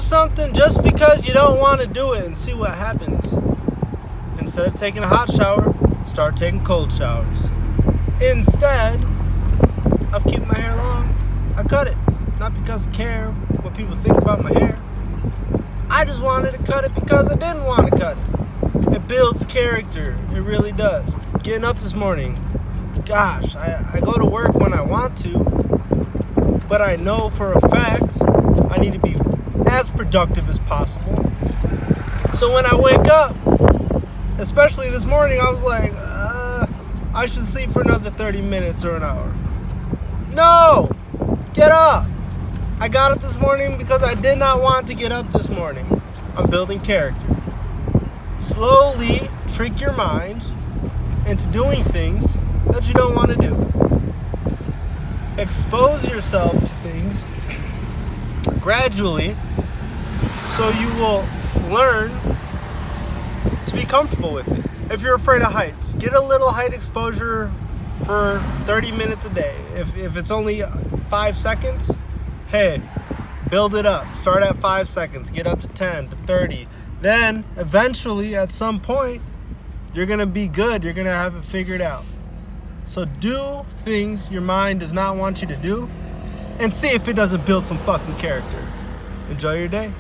do something just because you don't want to do it and see what happens. Instead of taking a hot shower, start taking cold showers. Instead of keeping my hair long, I cut it. Not because I care what people think about my hair. I just wanted to cut it because I didn't want to cut it. It builds character. It really does. Getting up this morning, gosh, I go to work when I want to, but I know for a fact I need to be as productive as possible. So when I wake up, especially this morning, I was like, I should sleep for another 30 minutes or an hour. No! Get up! I got up this morning because I did not want to get up this morning. I'm building character. Slowly trick your mind into doing things that you don't want to do. Expose yourself to things gradually so you will learn to be comfortable with it. If you're afraid of heights, get a little height exposure for 30 minutes a day. If it's only 5 seconds, hey, build it up. Start at 5 seconds, get up to 10 to 30. Then eventually at some point, you're going to be good. You're going to have it figured out. So do things your mind does not want you to do and see if it doesn't build some fucking character. Enjoy your day.